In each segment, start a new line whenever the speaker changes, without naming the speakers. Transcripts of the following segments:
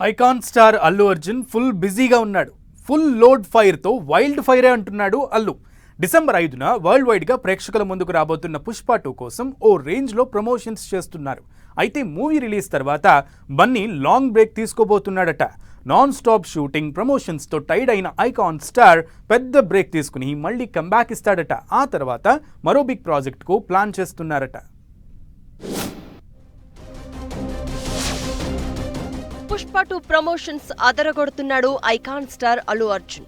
Icon star Allu Arjun full బిజీగా ఉన్నాడు. Full load ఫైర్తో wild ఫైరే అంటున్నాడు అల్లు. డిసెంబర్ 5న వరల్డ్ వైడ్గా ప్రేక్షకుల ముందుకు రాబోతున్న పుష్ప 2 కోసం ఓ రేంజ్లో ప్రమోషన్స్ చేస్తున్నారు. అయితే మూవీ రిలీజ్ తర్వాత బన్నీ లాంగ్ బ్రేక్ తీసుకోబోతున్నాడట. నాన్ స్టాప్ షూటింగ్ ప్రమోషన్స్తో టైడ్ అయిన ఐకాన్ స్టార్ పెద్ద బ్రేక్ తీసుకుని మళ్ళీ కంబ్యాక్ ఇస్తాడట. ఆ తర్వాత మరో బిగ్ ప్రాజెక్ట్కు ప్లాన్ చేస్తున్నారట.
పుష్ప 2 ప్రమోషన్స్ అదరగొడుతున్నాడు ఐకాన్ స్టార్ అల్లు అర్జున్.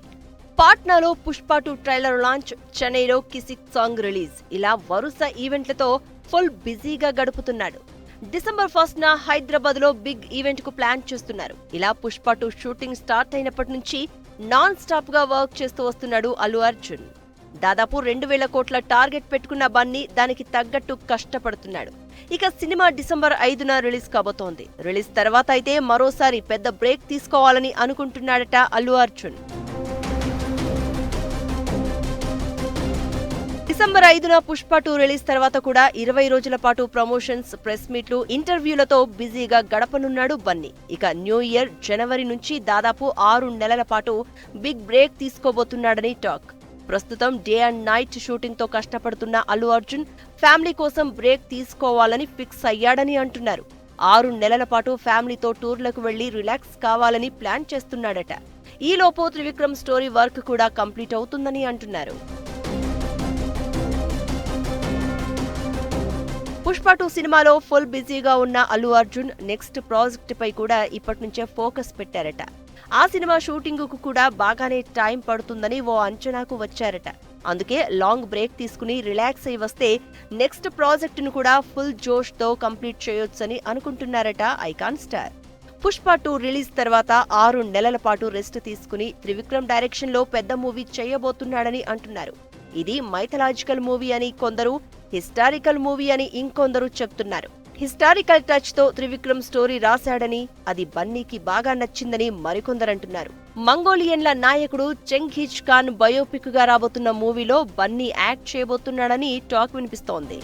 పాట్నాలో పుష్ప 2 ట్రైలర్ లాంచ్, చెన్నైలో కిసిక్ సాంగ్ రిలీజ్, ఇలా వరుస ఈవెంట్లతో ఫుల్ బిజీగా గడుపుతున్నాడు. డిసెంబర్ 1న హైదరాబాద్ లో బిగ్ ఈవెంట్ కు ప్లాన్ చేస్తున్నారు. ఇలా పుష్ప 2 షూటింగ్ స్టార్ట్ అయినప్పటి నుంచి నాన్ స్టాప్ గా వర్క్ చేస్తూ వస్తున్నాడు అల్లు అర్జున్. దాదాపు 2000 కోట్ల టార్గెట్ పెట్టుకున్న బన్నీ దానికి తగ్గట్టు కష్టపడుతున్నాడు. ఇక సినిమా డిసెంబర్ 5న రిలీజ్ కాబోతోంది. రిలీజ్ తర్వాత అయితే మరోసారి పెద్ద బ్రేక్ తీసుకోవాలని అనుకుంటున్నాడట అల్లు అర్జున్. డిసెంబర్ 5న పుష్ప 2 రిలీజ్ తర్వాత కూడా 20 రోజుల పాటు ప్రమోషన్స్, ప్రెస్ మీట్లు, ఇంటర్వ్యూలతో బిజీగా గడపనున్నాడు బన్నీ. ఇక న్యూ ఇయర్ జనవరి నుంచి దాదాపు 6 నెలల పాటు బిగ్ బ్రేక్ తీసుకోబోతున్నాడని టాక్. ప్రస్తుతం డే అండ్ నైట్ షూటింగ్ తో కష్టపడుతున్న అల్లు అర్జున్ ఫ్యామిలీ కోసం బ్రేక్ తీసుకోవాలని ఫిక్స్ అయ్యాడని అంటున్నారు. 6 నెలల పాటు ఫ్యామిలీతో టూర్లకు వెళ్లి రిలాక్స్ కావాలని ప్లాన్ చేస్తున్నాడట. ఈలోపు త్రివిక్రమ్ స్టోరీ వర్క్ కూడా కంప్లీట్ అవుతుందని అంటున్నారు. పుష్ప 2 సినిమాలో ఫుల్ బిజీగా ఉన్న అల్లు అర్జున్ నెక్స్ట్ ప్రాజెక్ట్ పై కూడా ఇప్పటి నుంచే ఫోకస్ పెట్టారట. ఆ సినిమా షూటింగ్ కు కూడా బాగానే టైం పడుతుందని ఓ అంచనాకు వచ్చారట. అందుకే లాంగ్ బ్రేక్ తీసుకుని రిలాక్స్ అయి వస్తే నెక్స్ట్ ప్రాజెక్ట్ ను కూడా ఫుల్ జోష్ తో కంప్లీట్ చేయొచ్చని అనుకుంటున్నారట ఐకాన్ స్టార్. పుష్ప 2 రిలీజ్ తర్వాత 6 నెలల పాటు రెస్ట్ తీసుకుని త్రివిక్రమ్ డైరెక్షన్ లో పెద్ద మూవీ చేయబోతున్నాడని అంటున్నారు. ఇది మైథలాజికల్ మూవీ అని కొందరు, హిస్టారికల్ మూవీ అని ఇంకొందరు చెప్తున్నారు. హిస్టారికల్ టచ్ తో త్రివిక్రమ్ స్టోరీ రాశాడని, అది బన్నీకి బాగా నచ్చిందని మరికొందరంటున్నారు. మంగోలియన్ల నాయకుడు చెంఘీజ్ ఖాన్ బయోపిక్ గా రాబోతున్న మూవీలో బన్నీ యాక్ట్ చేయబోతున్నాడని టాక్ వినిపిస్తోంది.